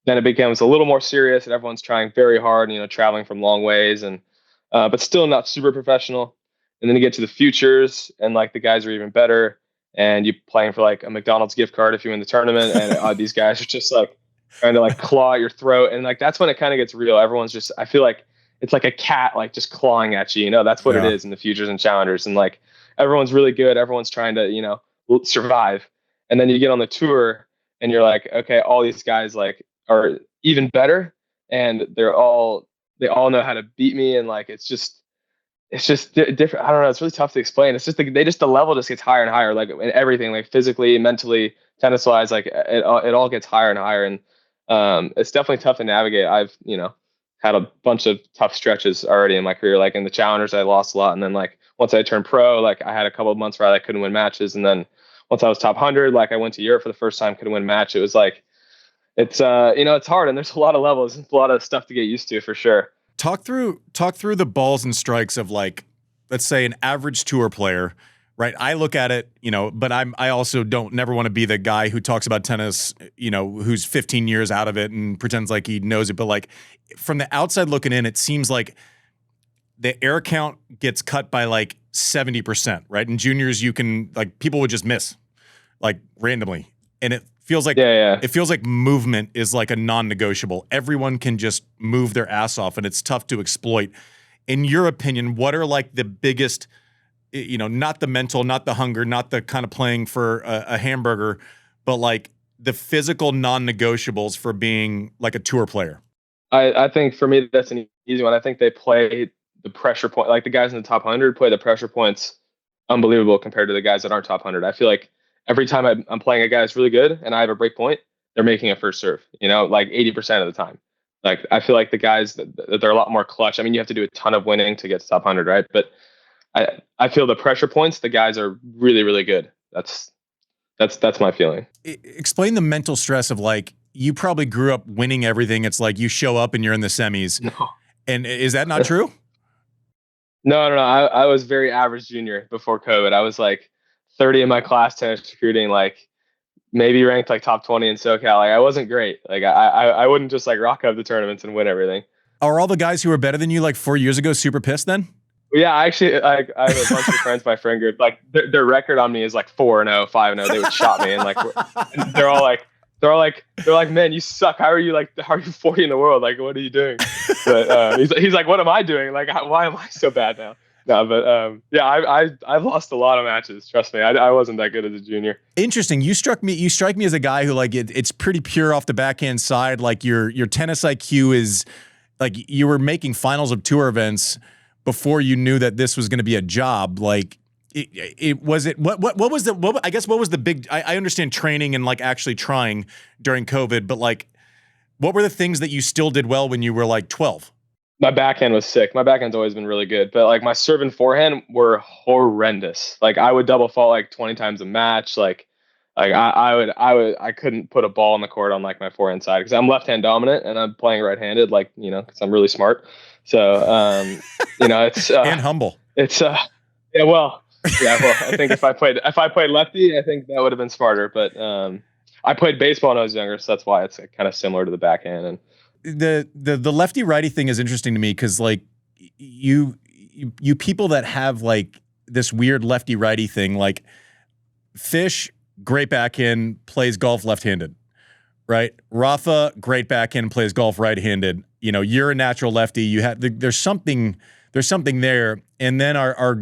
then it becomes a little more serious, and everyone's trying very hard, traveling from long ways, and but still not super professional. And then you get to the futures, and like the guys are even better, and you're playing for like a McDonald's gift card if you win the tournament, and these guys are just like trying to like claw at your throat, and like that's when it kind of gets real. Everyone's just, I feel like it's like a cat like just clawing at you. That's what it is in the futures and challengers, and like everyone's really good. Everyone's trying to survive, and then you get on the tour, and you're like, okay, all these guys like are even better, and they all know how to beat me, and like it's just different. I don't know. It's really tough to explain. It's just the level just gets higher and higher, like in everything, like physically, mentally, tennis wise, like it all gets higher and higher. And it's definitely tough to navigate. I've, had a bunch of tough stretches already in my career. Like in the challengers, I lost a lot. And then like once I turned pro, like I had a couple of months where I couldn't win matches. And then once I was top 100, like I went to Europe for the first time, couldn't win a match. It was like, it's it's hard, and there's a lot of levels, a lot of stuff to get used to for sure. Talk through the balls and strikes of like, let's say an average tour player, right? I look at it, but I also never want to be the guy who talks about tennis, who's 15 years out of it and pretends like he knows it. But like from the outside looking in, it seems like the air count gets cut by like 70%, right? In juniors, you can like people would just miss like randomly, and it feels like it feels like movement is like a non-negotiable. Everyone can just move their ass off, and it's tough to exploit. In your opinion, what are like the biggest, not the mental, not the hunger, not the kind of playing for a hamburger, but like the physical non-negotiables for being like a tour player? I think for me, that's an easy one. I think they play the pressure point, like the guys in the top 100 play the pressure points unbelievable compared to the guys that aren't top 100. I feel like every time I'm playing a guy that's really good and I have a break point, they're making a first serve, like 80% of the time. Like, I feel like the guys that they're a lot more clutch. I mean, you have to do a ton of winning to get to top 100, right? But I feel the pressure points, the guys are really, really good. That's my feeling. Explain the mental stress of like, you probably grew up winning everything. It's like you show up and you're in the semis. No. And is that not true? No. I was very average junior before COVID. I was like 30 in my class tennis recruiting, like maybe ranked like top 20 in SoCal. Like I wasn't great. Like I wouldn't just like rock up the tournaments and win everything. Are all the guys who were better than you like 4 years ago super pissed then? Yeah, actually, I have a bunch of friends, my friend group, like their record on me is like 4-0, 5-0. They would shot me, and like and they're all like, man, you suck. How are you 40 in the world? Like, what are you doing? But he's like, what am I doing? Like, why am I so bad now? No, but yeah, I've lost a lot of matches. Trust me, I wasn't that good as a junior. Interesting. You strike me as a guy who like it's pretty pure off the backhand side. Like your tennis IQ is like you were making finals of tour events before you knew that this was going to be a job. Like what was the big, I understand training and like actually trying during COVID, but like, what were the things that you still did well when you were like 12? My backhand was sick. My backhand's always been really good, but like my serve and forehand were horrendous. Like I would double fault like 20 times a match. Like I couldn't put a ball on the court on like my forehand side because I'm left-hand dominant and I'm playing right-handed, like, because I'm really smart. So, it's and humble. It's well, I think if I played lefty, I think that would have been smarter. But I played baseball when I was younger, so that's why it's kind of similar to the backhand. And the lefty righty thing is interesting to me because like you people that have like this weird lefty righty thing, like Fish great backhand, plays golf left-handed, right? Rafa, great backhand, plays golf right-handed. You know, you're a natural lefty. You have there's something there. And then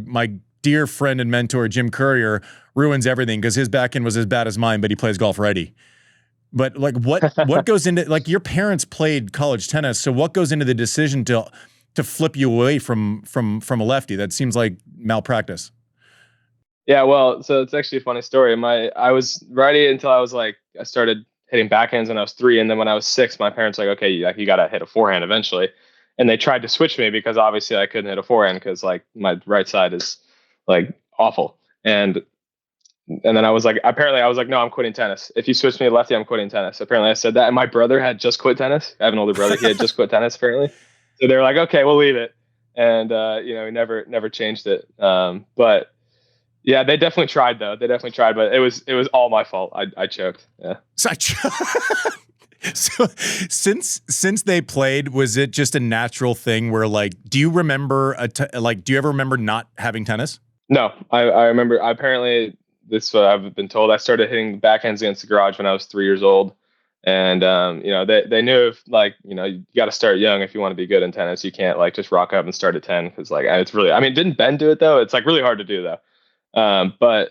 my dear friend and mentor Jim Courier ruins everything because his backhand was as bad as mine, but he plays golf righty. But like, what goes into, like, your parents played college tennis, so what goes into the decision to flip you away from a lefty? That seems like malpractice. Yeah, well, so it's actually a funny story. I was righty until I started hitting backhands when I was 3, and then when I was 6, my parents were like, okay, you got to hit a forehand eventually, and they tried to switch me because obviously I couldn't hit a forehand because like my right side is like awful, and then I was like, no, I'm quitting tennis. If you switch me to lefty, I'm quitting tennis. Apparently I said that, and my brother had just quit tennis. I have an older brother. He had just quit tennis apparently. So they were like, okay, we'll leave it. And, he never changed it. But yeah, they definitely tried though. But it was all my fault. I choked. Yeah. So since they played, was it just a natural thing where, like, do you remember do you ever remember not having tennis? No, I remember. Apparently, this is what I've been told. I started hitting backhands against the garage when I was 3 years old. And, they knew if, like, you got to start young if you want to be good in tennis. You can't like just rock up and start at 10. Cause like, it's really, I mean, didn't Ben do it though? It's like really hard to do though. Yeah,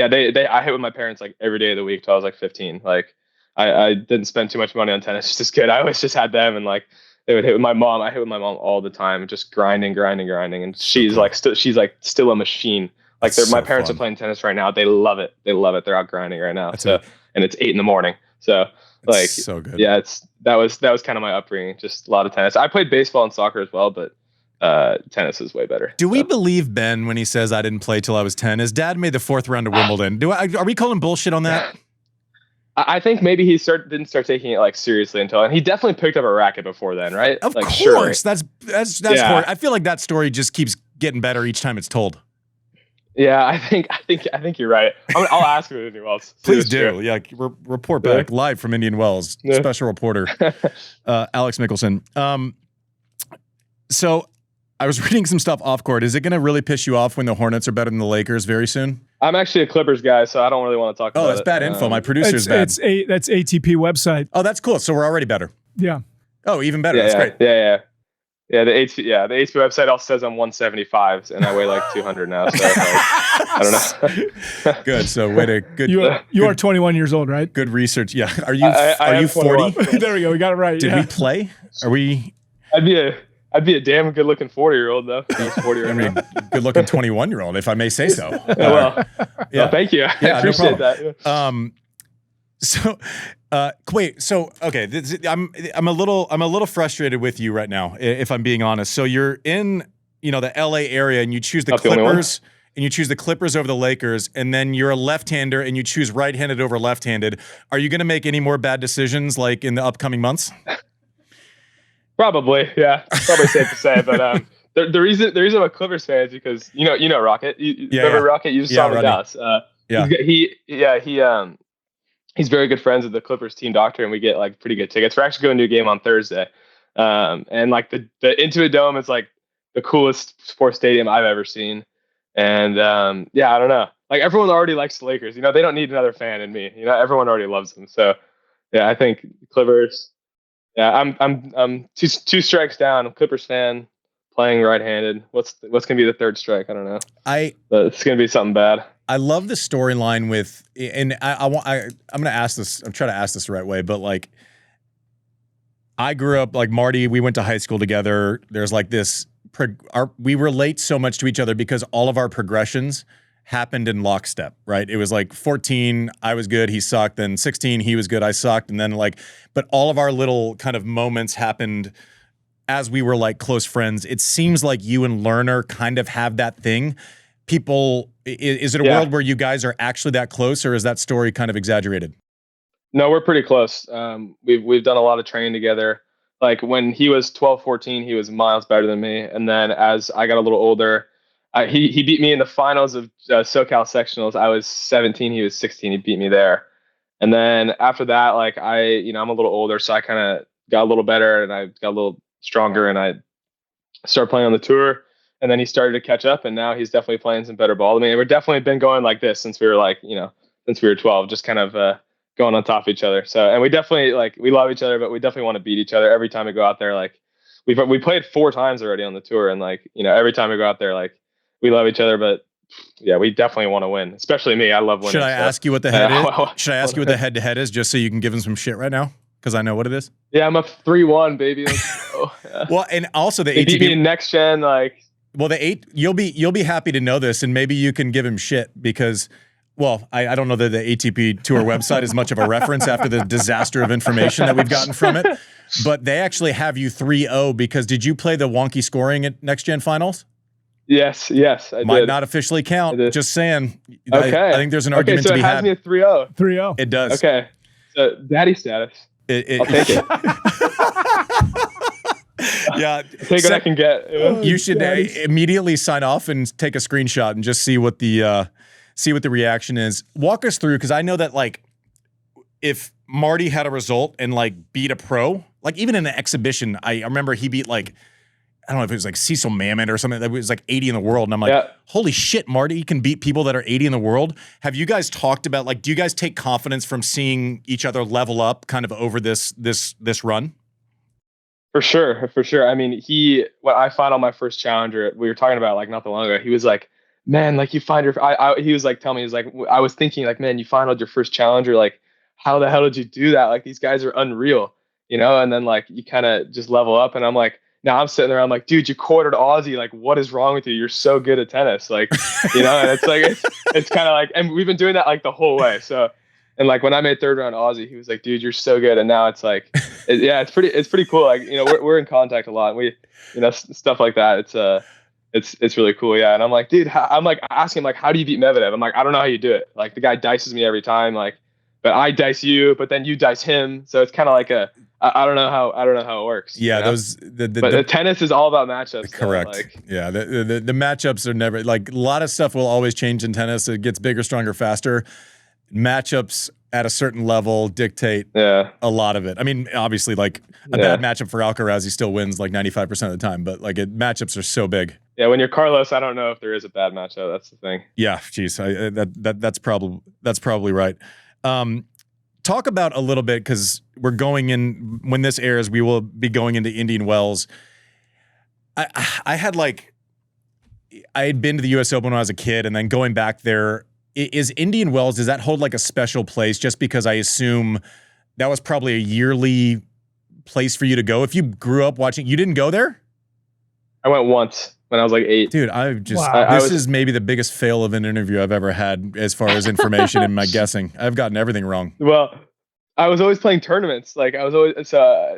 I hit with my parents like every day of the week till I was like 15. Like I didn't spend too much money on tennis just as kid. I always just had them, and like they would hit with my mom. I hit with my mom all the time, just grinding. And she's like, still a machine. Like my parents are playing tennis right now. They love it. They're out grinding right now. And it's 8 a.m. So like, so good. Yeah, that was kind of my upbringing. Just a lot of tennis. I played baseball and soccer as well, but tennis is way better. Do we believe Ben when he says I didn't play till I was 10? His dad made the 4th round of Wimbledon. Are we calling bullshit on that? I think maybe he didn't start taking it like seriously and he definitely picked up a racket before then, right? Of course. Sure. That's yeah. I feel like that story just keeps getting better each time it's told. Yeah, I think you're right. I'll ask him anything else. Please do. True. Yeah, report back live from Indian Wells. Yeah. Special reporter, Alex Michelsen. So I was reading some stuff off court. Is it going to really piss you off when the Hornets are better than the Lakers very soon? I'm actually a Clippers guy, so I don't really want to talk about it. Oh, that's bad info. My producer's bad. That's ATP website. Oh, that's cool. So we're already better. Yeah. Oh, even better. That's great. Yeah, the ATP website also says I'm 175, and I weigh like 200 now. So I don't know. Good. So good. You are 21 years old, right? Good research. Yeah. Are you 40? There we go. We got it right. Did we play? Are we? I'd be a damn good looking 40-year-old though. He's 40 right now. Good looking 21-year-old, if I may say so. Well, thank you. I appreciate that. Wait. So okay, I'm a little frustrated with you right now, if I'm being honest. So you're in the LA area, and you choose the Clippers, and you choose the Clippers over the Lakers, and then you're a left-hander, and you choose right-handed over left-handed. Are you going to make any more bad decisions like in the upcoming months? Probably, yeah. Probably safe to say, but the reason I'm a Clippers fan is because you know Rocket. Remember Rocket? You just saw him in Dallas. He's very good friends with the Clippers team doctor, and we get like pretty good tickets. We're actually going to a game on Thursday, and like the Intuit Dome is like the coolest sports stadium I've ever seen. And I don't know. Like everyone already likes the Lakers. They don't need another fan in me. Everyone already loves them. So yeah, I think Clippers. Yeah, I'm two strikes down. I'm Clippers fan, playing right-handed. What's gonna be the third strike? I don't know. But it's gonna be something bad. I love the storyline with, and I'm gonna ask this. I'm trying to ask this the right way, but like, I grew up like Marty. We went to high school together. There's like this. We relate so much to each other because all of our progressions happened in lockstep, right? It was like 14, I was good, he sucked. Then 16, he was good, I sucked. And then but all of our little kind of moments happened as we were like close friends. It seems like you and Lerner kind of have that thing. Is it a world where you guys are actually that close, or is that story kind of exaggerated? No, we're pretty close. We've done a lot of training together. Like when he was 12, 14, he was miles better than me. And then as I got a little older, he beat me in the finals of SoCal sectionals. I was 17, he was 16. He beat me there. And then after that, like I'm a little older, so I kind of got a little better and I got a little stronger, and I started playing on the tour. And then he started to catch up, and now he's definitely playing some better ball. I mean, we've definitely been going like this since we were like, since we were 12, just kind of going on top of each other. So, and we definitely we love each other, but we definitely want to beat each other every time we go out there. Like we played 4 times already on the tour, and every time we go out there, we love each other, but yeah, we definitely want to win, especially me. I love winning. Should I ask you what the head is? Should I ask you what the head-to-head is, just so you can give him some shit right now? Because I know what it is. Yeah, I'm up 3-1, baby. Yeah. Well, and also the they ATP beat me in next gen, Well, you'll be happy to know this, and maybe you can give him shit because, well, I don't know that the ATP Tour website is much of a reference after the disaster of information that we've gotten from it, but they actually have you 3-0 because did you play the wonky scoring at next gen finals? Yes, I Might did. not officially count. Just saying. Okay. I think there's an argument so to be had. it has me at 3-0. 3-0. It does. Okay. So daddy status. I'll take it. Yeah. Take what I can get. You should immediately sign off and take a screenshot and just see what the reaction is. Walk us through, because I know that if Marty had a result and beat a pro, even in an exhibition, I remember he beat I don't know if it was Cecil Mamet or something that was 80 in the world. And I'm like, holy shit, Marty can beat people that are 80 in the world. Have you guys talked about, do you guys take confidence from seeing each other level up kind of over this run? For sure. I mean, when I fought on my first challenger, we were talking about not that long ago, he was like, man, you find your, he was telling me, he was I was thinking man, you finaled your first challenger. How the hell did you do that? These guys are unreal, and then you kind of just level up. And I'm like, now I'm sitting there, I'm like, dude, you quartered Aussie. What is wrong with you? You're so good at tennis. And it's it's kind of and we've been doing that the whole way. So, and when I made 3rd round Aussie, he was like, dude, you're so good. And now it's it's pretty cool. We're in contact a lot. And we, stuff like that. It's really cool. Yeah. And I'm like, dude, I'm asking him, how do you beat Medvedev? I'm like, I don't know how you do it. The guy dices me every time. But I dice you, but then you dice him. So it's kind of I don't know how it works. Yeah, but the tennis is all about matchups. Correct. Yeah, the matchups are never a lot of stuff will always change in tennis. It gets bigger, stronger, faster. Matchups at a certain level dictate a lot of it. I mean, obviously, bad matchup for Alcaraz, he still wins 95% of the time. But matchups are so big. Yeah, when you're Carlos, I don't know if there is a bad matchup. That's the thing. Yeah, geez, that's probably right. Talk about a little bit, because we're going in, when this airs, we will be going into Indian Wells. I had I had been to the US Open when I was a kid, and then going back there, is Indian Wells, does that hold a special place just because I assume that was probably a yearly place for you to go? If you grew up watching, you didn't go there? I went once when I was 8. Dude, this is maybe the biggest fail of an interview I've ever had as far as information and my guessing. I've gotten everything wrong. Well, I was always playing tournaments. I was always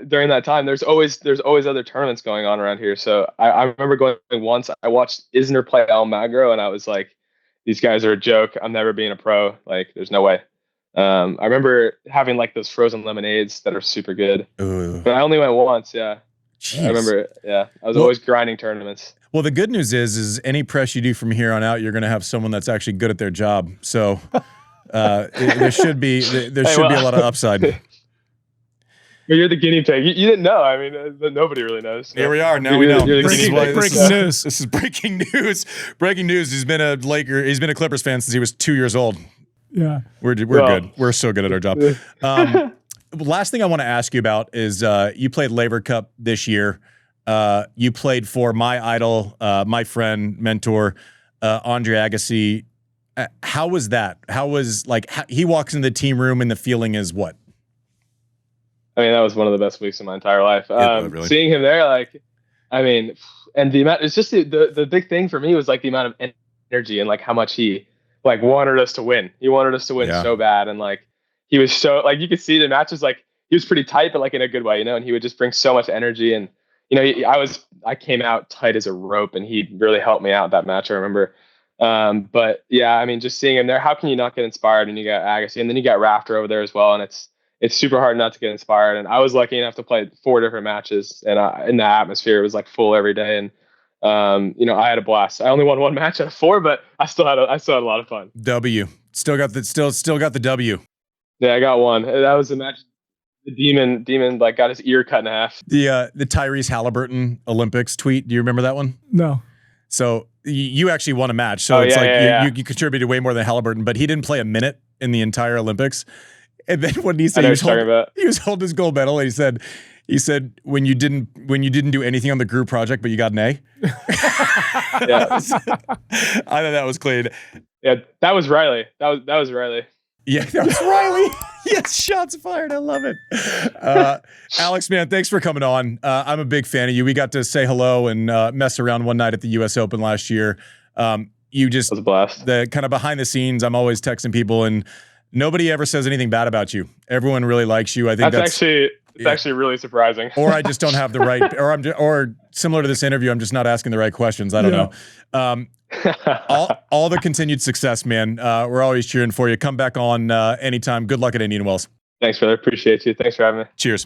during that time. There's always other tournaments going on around here. So I remember going once. I watched Isner play Almagro, and I was like, these guys are a joke. I'm never being a pro. There's no way. I remember having those frozen lemonades that are super good. Ooh. But I only went once. Yeah. Jeez. I remember. Yeah. I was always grinding tournaments. Well, the good news is any press you do from here on out, you're going to have someone that's actually good at their job. So there should be a lot of upside. But you're the guinea pig. You didn't know. I mean, nobody really knows. So. Here we are. Now we know. Breaking news. This is breaking news. Breaking news. He's been a Clippers fan since he was 2 years old. Yeah. We're good. We're so good at our job. Last thing I want to ask you about is you played Laver Cup this year. You played for my idol, my friend, mentor, Andre Agassi. How was that? How was he walks into the team room and the feeling is what? I mean, that was one of the best weeks of my entire life. Really? Seeing him there, I mean, and the amount, it's just the big thing for me was the amount of energy and how much he wanted us to win. He wanted us to win so bad. And he was so you could see the matches, he was pretty tight, but in a good way, and he would just bring so much energy. And, I came out tight as a rope, and he really helped me out that match. I remember. But yeah, I mean, just seeing him there, how can you not get inspired? And you got Agassi, and then you got Rafter over there as well. And it's super hard not to get inspired. And I was lucky enough to play 4 different matches, and in the atmosphere, it was full every day. And, I had a blast. I only won 1 match out of 4, but I still had a lot of fun. Still got the W. Yeah, I got 1. That was the match. The demon got his ear cut in half. The Tyrese Halliburton Olympics tweet. Do you remember that one? No. So you actually won a match. So you contributed way more than Halliburton, but he didn't play a minute in the entire Olympics. And then when he said I know what you're talking about. he was holding his gold medal, and he said when you didn't do anything on the group project, but you got an A. Yeah. I thought that was clean. Yeah, that was Riley. That was Riley. Yeah, that was Riley. Yes, shots fired. I love it. Alex, man, thanks for coming on. I'm a big fan of you. We got to say hello and mess around one night at the U.S. Open last year. You just It was a blast. The kind of behind the scenes. I'm always texting people, and nobody ever says anything bad about you. Everyone really likes you. I think that's actually really surprising. Or I just don't have the right, or similar to this interview, I'm just not asking the right questions. I don't know. All the continued success, man. We're always cheering for you. Come back on anytime. Good luck at Indian Wells. Thanks, brother. Appreciate you. Thanks for having me. Cheers.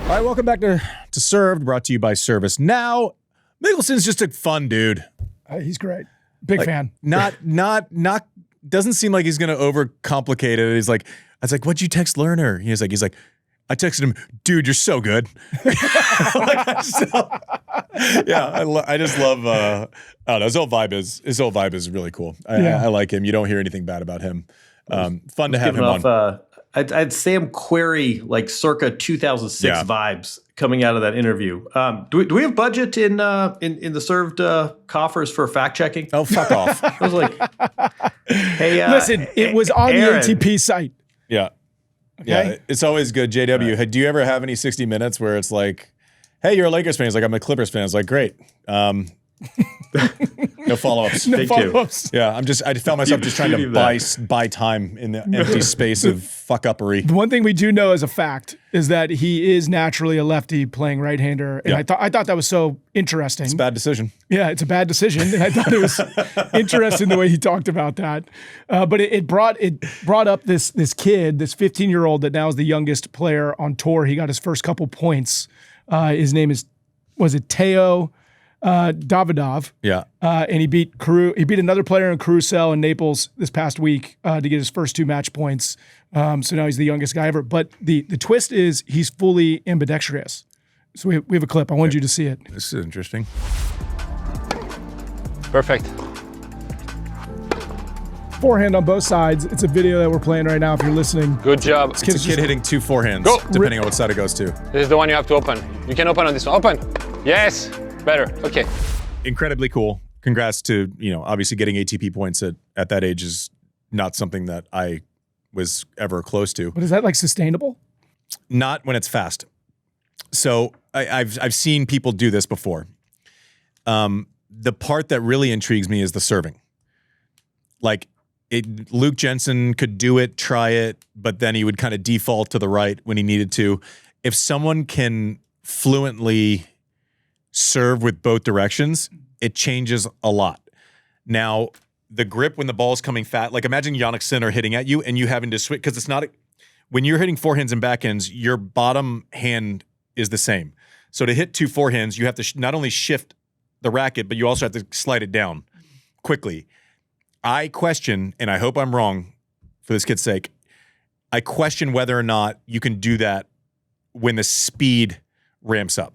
All right, welcome back to Served, brought to you by Service Now. Michelsen's just a fun dude. He's great. Big fan. Not doesn't seem like he's gonna overcomplicate it. He's like, I was like, what'd you text Lerner? He's like, I texted him, dude, you're so good. I just love I don't know, his whole vibe is really cool. I like him. You don't hear anything bad about him. Fun to have him on. I'd Sam Querrey, like circa 2006 vibes coming out of that interview. Do we have budget in the served coffers for fact checking? Oh, fuck off. I was like, hey, listen, it was on Aaron. the ATP site. Yeah. Okay. Yeah, it's always good. JW, do you ever have any 60 Minutes where it's like, hey, you're a Lakers fan? It's like, I'm a Clippers fan. It's like, great. No follow-ups. No follow-ups. Yeah, I found myself just trying to buy time in the empty space of fuck-uppery. The one thing we do know as a fact is that he is naturally a lefty playing right-hander, and I thought that was so interesting. It's a bad decision. Yeah, it's a bad decision, and I thought it was interesting the way he talked about that. But it brought up this kid, this 15-year-old that now is the youngest player on tour. He got his first couple points. His name was it Teo Davidov? Yeah. And he beat another player in Carousel in Naples this past week to get his first 2 match points. So now he's the youngest guy ever. But the twist is he's fully ambidextrous. So we have a clip. I wanted you to see it. This is interesting. Perfect. Forehand on both sides. It's a video that we're playing right now if you're listening. Good job. It's a kid hitting 2 forehands, Go. depending on what side it goes to. This is the one you have to open. You can open on this one. Open. Yes. Better. Okay. Incredibly cool. Congrats to, obviously getting ATP points at that age is not something that I was ever close to. But is that like sustainable? Not when it's fast. So I've seen people do this before. The part that really intrigues me is the serving. Like Luke Jensen could do it, try it, but then he would kind of default to the right when he needed to. If someone can fluently serve with both directions, it changes a lot. Now, the grip when the ball's coming fat, like imagine Jannik Sinner hitting at you and you having to switch, because it's not, when you're hitting forehands and backhands, your bottom hand is the same. So to hit 2 forehands, you have to not only shift the racket, but you also have to slide it down quickly. I question, and I hope I'm wrong for this kid's sake, I question whether or not you can do that when the speed ramps up,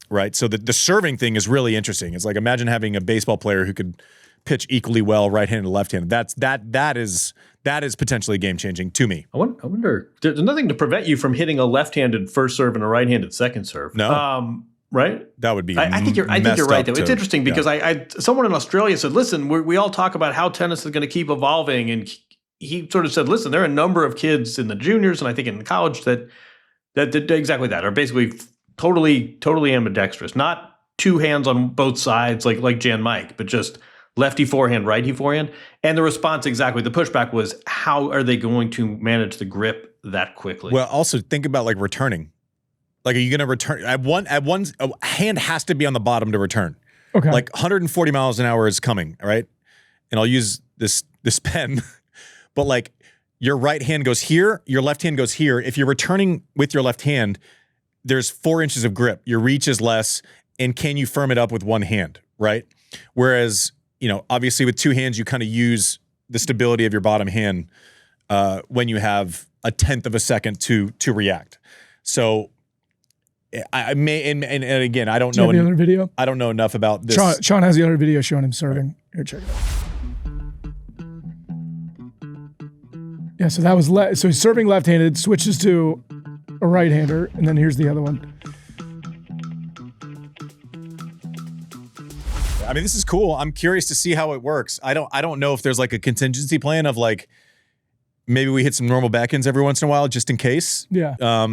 right? So the serving thing is really interesting. It's like, imagine having a baseball player who could pitch equally well right-handed and left-handed. That is potentially game-changing to me. I wonder, there's nothing to prevent you from hitting a left-handed first serve and a right-handed second serve. No. Right? That would be I think you're right, though. It's interesting because someone in Australia said, listen, we all talk about how tennis is going to keep evolving. And he sort of said, listen, there are a number of kids in the juniors and I think in college that did exactly that, are basically totally ambidextrous. Not 2 hands on both sides like Jan Mike, but just lefty forehand, righty forehand. And the response exactly, the pushback was, how are they going to manage the grip that quickly? Well, also think about like returning. Like, are you going to return? At one, a hand has to be on the bottom to return. Okay. Like 140 miles an hour is coming, right? And I'll use this pen, but like your right hand goes here, your left hand goes here. If you're returning with your left hand, there's 4 inches of grip. Your reach is less, and can you firm it up with one hand, right? Whereas, obviously with 2 hands, you kind of use the stability of your bottom hand when you have a 1/10 of a second to react. So I may, and again, I don't know. The other video? I don't know enough about this. Sean has the other video showing him serving. Here, check it out. Yeah, so that was so he's serving left-handed, switches to a right-hander, and then here's the other one. I mean, this is cool. I'm curious to see how it works. I don't know if there's like a contingency plan of like maybe we hit some normal backends every once in a while just in case. Yeah.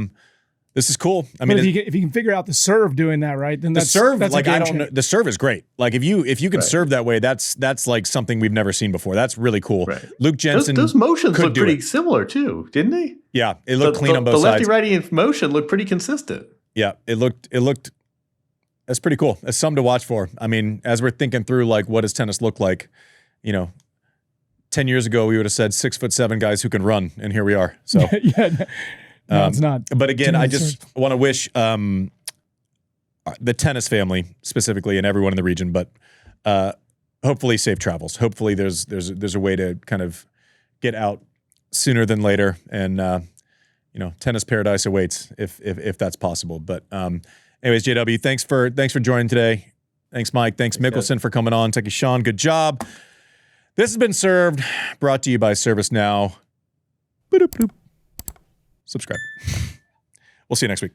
This is cool. I mean, if you can figure out the serve doing that right, then that's like I don't know. The serve is great. Like if you can serve that way, that's like something we've never seen before. That's really cool. Right. Luke Jensen. Those motions look pretty similar too, didn't they? Yeah, it looked clean on both sides. The lefty-righty motion looked pretty consistent. Yeah, it looked. That's pretty cool. It's something to watch for. I mean, as we're thinking through like what does tennis look like, 10 years ago we would have said 6'7" guys who can run, and here we are. So yeah. No, it's not. But again, I just want to wish the tennis family specifically and everyone in the region, but hopefully safe travels. Hopefully there's a way to kind of get out sooner than later, and tennis paradise awaits if that's possible. But anyways, JW, thanks for joining today. Thanks, Mike. Thanks Michelsen for coming on. Thank you, Sean. Good job. This has been Served, brought to you by ServiceNow. Boop. Subscribe. We'll see you next week.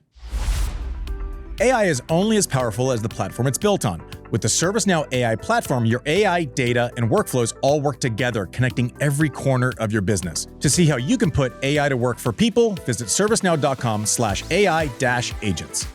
AI is only as powerful as the platform it's built on. With the ServiceNow AI platform, your AI, data, and workflows all work together, connecting every corner of your business. To see how you can put AI to work for people, visit servicenow.com/AI-agents.